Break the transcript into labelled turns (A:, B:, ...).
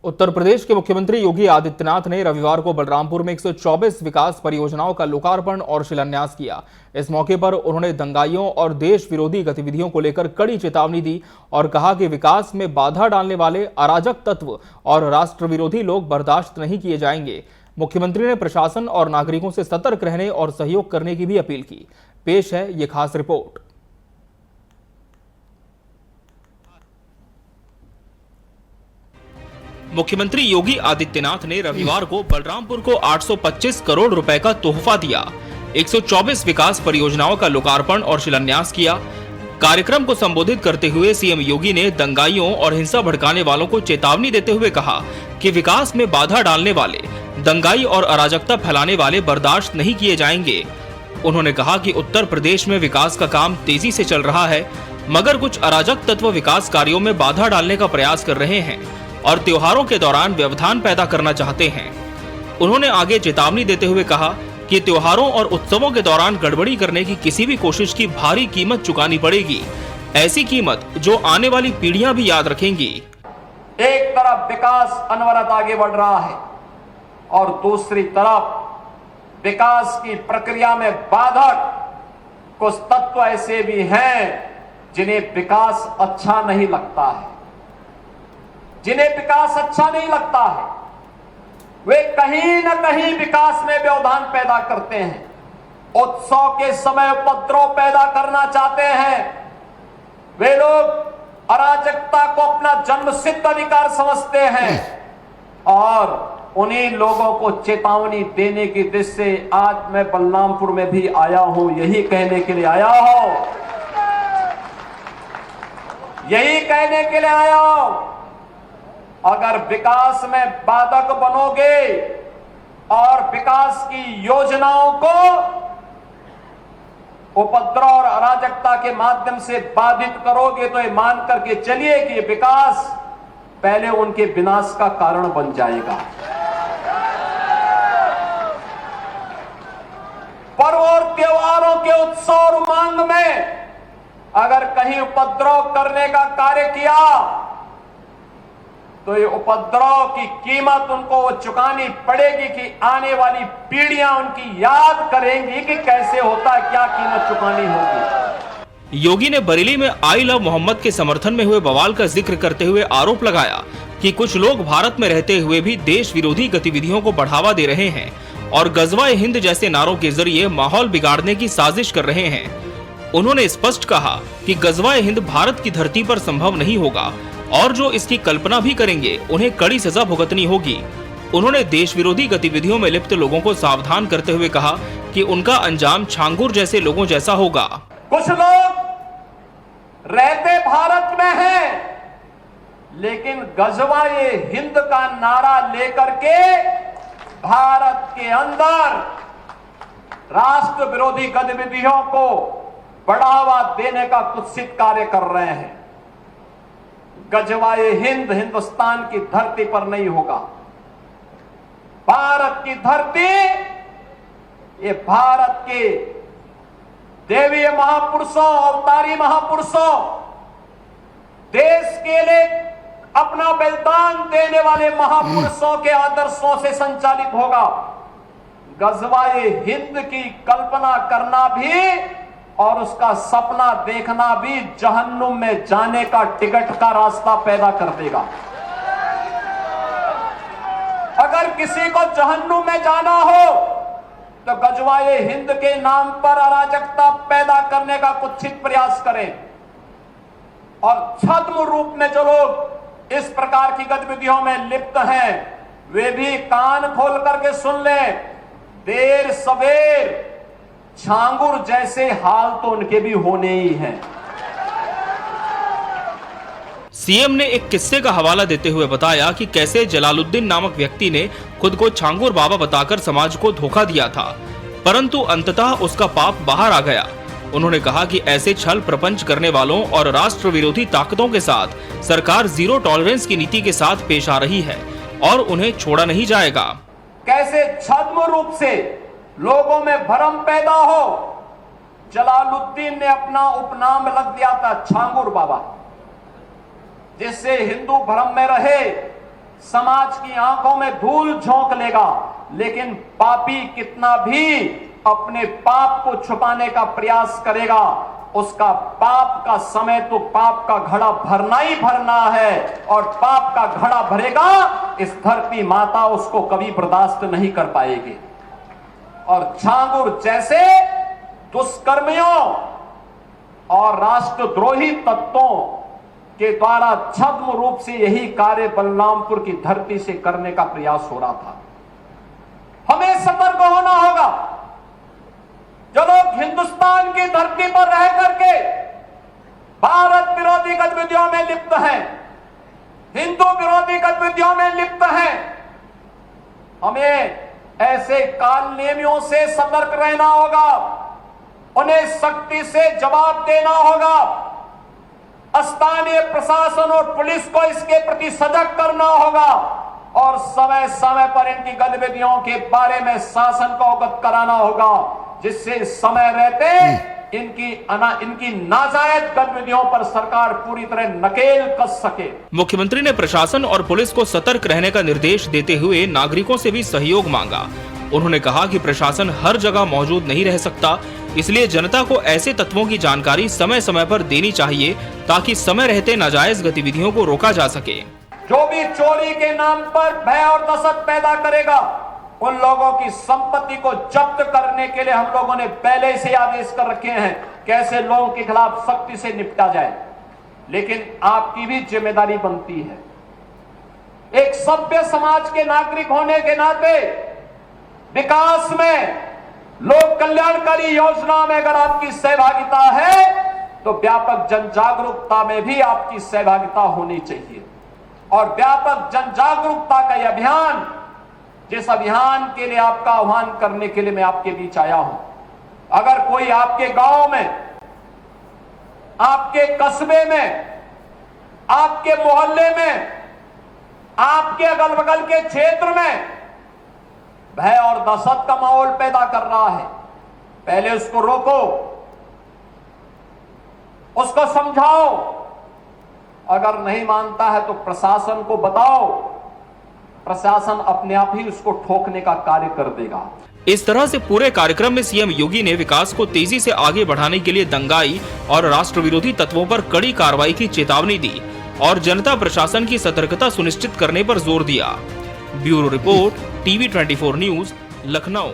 A: उत्तर प्रदेश के मुख्यमंत्री योगी आदित्यनाथ ने रविवार को बलरामपुर में 124 विकास परियोजनाओं का लोकार्पण और शिलान्यास किया। इस मौके पर उन्होंने दंगाइयों और देश विरोधी गतिविधियों को लेकर कड़ी चेतावनी दी और कहा कि विकास में बाधा डालने वाले अराजक तत्व और राष्ट्र विरोधी लोग बर्दाश्त नहीं किए जाएंगे। मुख्यमंत्री ने प्रशासन और नागरिकों से सतर्क रहने और सहयोग करने की भी अपील की। पेश है ये खास रिपोर्ट। मुख्यमंत्री योगी आदित्यनाथ ने रविवार को बलरामपुर को 825 करोड़ रुपए का तोहफा दिया। 124 विकास परियोजनाओं का लोकार्पण और शिलान्यास किया। कार्यक्रम को संबोधित करते हुए सीएम योगी ने दंगाइयों और हिंसा भड़काने वालों को चेतावनी देते हुए कहा कि विकास में बाधा डालने वाले, दंगाई और अराजकता फैलाने वाले बर्दाश्त नहीं किए जाएंगे। उन्होंने कहा कि उत्तर प्रदेश में विकास का काम तेजी से चल रहा है, मगर कुछ अराजक तत्व विकास कार्यों में बाधा डालने का प्रयास कर रहे हैं और त्योहारों के दौरान व्यवधान पैदा करना चाहते हैं। उन्होंने आगे चेतावनी देते हुए कहा कि त्योहारों और उत्सवों के दौरान गड़बड़ी करने की किसी भी कोशिश की भारी कीमत चुकानी पड़ेगी, ऐसी कीमत जो आने वाली पीढ़ियां भी याद रखेंगी।
B: एक तरफ विकास अनवरत आगे बढ़ रहा है और दूसरी तरफ विकास की प्रक्रिया में बाधक कुछ तत्व ऐसे भी हैं जिन्हें विकास अच्छा नहीं लगता है। वे कहीं न कहीं विकास में व्यवधान पैदा करते हैं। उत्सव के समय उपद्रव पैदा करना चाहते हैं। वे लोग अराजकता को अपना जन्मसिद्ध अधिकार समझते हैं और उन्हीं लोगों को चेतावनी देने की दृष्टि से आज मैं बलरामपुर में भी आया हूं। यही कहने के लिए आया हूं अगर विकास में बाधक बनोगे और विकास की योजनाओं को उपद्रव और अराजकता के माध्यम से बाधित करोगे तो ये मान करके चलिए कि विकास पहले उनके विनाश का कारण बन जाएगा। पर्व और त्योहारों के उत्सव और उमंग में अगर कहीं उपद्रव करने का कार्य किया तो ये उपद्रव की कीमत उनको चुकानी पड़ेगी कि आने वाली पीढ़ियां उनकी याद करेंगी कि कैसे होता, क्या कीमत चुकानी होगी।
A: योगी ने बरेली में आई लव मोहम्मद के समर्थन में हुए बवाल का जिक्र करते हुए आरोप लगाया कि कुछ लोग भारत में रहते हुए भी देश विरोधी गतिविधियों को बढ़ावा दे रहे हैं और गजवा हिंद जैसे नारों के जरिए माहौल बिगाड़ने की साजिश कर रहे हैं। उन्होंने स्पष्ट कहा कि गजवा हिंद भारत की धरती पर संभव नहीं होगा और जो इसकी कल्पना भी करेंगे उन्हें कड़ी सजा भुगतनी होगी। उन्होंने देश विरोधी गतिविधियों में लिप्त लोगों को सावधान करते हुए कहा कि उनका अंजाम छांगुर जैसे लोगों जैसा होगा।
B: कुछ लोग रहते भारत में हैं, लेकिन गजवाए हिंद का नारा लेकर के भारत के अंदर राष्ट्र विरोधी गतिविधियों को बढ़ावा देने का कुत्सित कार्य कर रहे हैं। गजवाए हिंद हिंदुस्तान की धरती पर नहीं होगा। भारत की धरती, ये भारत के देवीय महापुरुषों, अवतारी महापुरुषों, देश के लिए अपना बलिदान देने वाले महापुरुषों के आदर्शों से संचालित होगा। गजवाए हिंद की कल्पना करना भी और उसका सपना देखना भी जहन्नुम में जाने का टिकट का रास्ता पैदा कर देगा। अगर किसी को जहन्नुम में जाना हो तो गजवाए हिंद के नाम पर अराजकता पैदा करने का कुत्सित प्रयास करें और छद्म रूप में जो लोग इस प्रकार की गतिविधियों में लिप्त हैं वे भी कान खोल करके सुन लें। देर सवेर छांगुर जैसे हाल तो उनके भी होने ही हैं।
A: सीएम ने एक किस्से का हवाला देते हुए बताया कि कैसे जलालुद्दीन नामक व्यक्ति ने खुद को छांगुर बाबा बताकर समाज को धोखा दिया था, परंतु अंततः उसका पाप बाहर आ गया। उन्होंने कहा कि ऐसे छल प्रपंच करने वालों और राष्ट्र विरोधी ताकतों के साथ सरकार जीरो टॉलरेंस की नीति के साथ पेश आ रही है और उन्हें छोड़ा नहीं जाएगा।
B: कैसे छद्म रूप से लोगों में भ्रम पैदा हो। जलालुद्दीन ने अपना उपनाम रख दिया था छांगुर बाबा, जिससे हिंदू भ्रम में रहे समाज की आंखों में धूल झोंक लेगा, लेकिन पापी कितना भी अपने पाप को छुपाने का प्रयास करेगा, उसका पाप का समय तो पाप का घड़ा भरना ही भरना है, और पाप का घड़ा भरेगा, इस धरती माता उसको कभी बर्दाश्त नहीं कर पाएगी। और झांगुर जैसे दुष्कर्मियों और राष्ट्रद्रोही तत्वों के द्वारा छद्म रूप से यही कार्य बलरामपुर की धरती से करने का प्रयास हो रहा था। हमें सतर्क होना होगा। जो लोग हिंदुस्तान की धरती पर रह करके भारत विरोधी गतिविधियों में लिप्त हैं, हिंदू विरोधी गतिविधियों में लिप्त हैं, हमें ऐसे काल नेमियों से सतर्क रहना होगा, उन्हें सख्ती से जवाब देना होगा। स्थानीय प्रशासन और पुलिस को इसके प्रति सजग करना होगा और समय समय पर इनकी गतिविधियों के बारे में शासन को अवगत कराना होगा, जिससे समय रहते इनकी नाजायज गतिविधियों पर सरकार पूरी तरह नकेल कस सके।
A: मुख्यमंत्री ने प्रशासन और पुलिस को सतर्क रहने का निर्देश देते हुए नागरिकों से भी सहयोग मांगा। उन्होंने कहा कि प्रशासन हर जगह मौजूद नहीं रह सकता, इसलिए जनता को ऐसे तत्वों की जानकारी समय समय पर देनी चाहिए ताकि समय रहते नाजायज गतिविधियों को रोका जा सके।
B: जो भी चोरी के नाम पर भय और दहशत पैदा करेगा, उन लोगों की संपत्ति को जब्त करने के लिए हम लोगों ने पहले से आदेश कर रखे हैं, कैसे लोगों के खिलाफ सख्ती से निपटा जाए। लेकिन आपकी भी जिम्मेदारी बनती है, एक सभ्य समाज के नागरिक होने के नाते विकास में, लोक कल्याणकारी योजना में अगर आपकी सहभागिता है तो व्यापक जन जागरूकता में भी आपकी सहभागिता होनी चाहिए। और व्यापक जन जागरूकता का यह अभियान, जिस अभियान के लिए आपका आह्वान करने के लिए मैं आपके बीच आया हूं, अगर कोई आपके गांव में, आपके कस्बे में, आपके मोहल्ले में, आपके अगल बगल के क्षेत्र में भय और दहशत का माहौल पैदा कर रहा है, पहले उसको रोको, उसको समझाओ। अगर नहीं मानता है तो प्रशासन को बताओ, प्रशासन अपने आप ही उसको ठोकने का कार्य कर देगा।
A: इस तरह से पूरे कार्यक्रम में सीएम योगी ने विकास को तेजी से आगे बढ़ाने के लिए दंगाई और राष्ट्र विरोधी तत्वों पर कड़ी कार्रवाई की चेतावनी दी और जनता प्रशासन की सतर्कता सुनिश्चित करने पर जोर दिया। Bureau report, TV 24 news, Lucknow.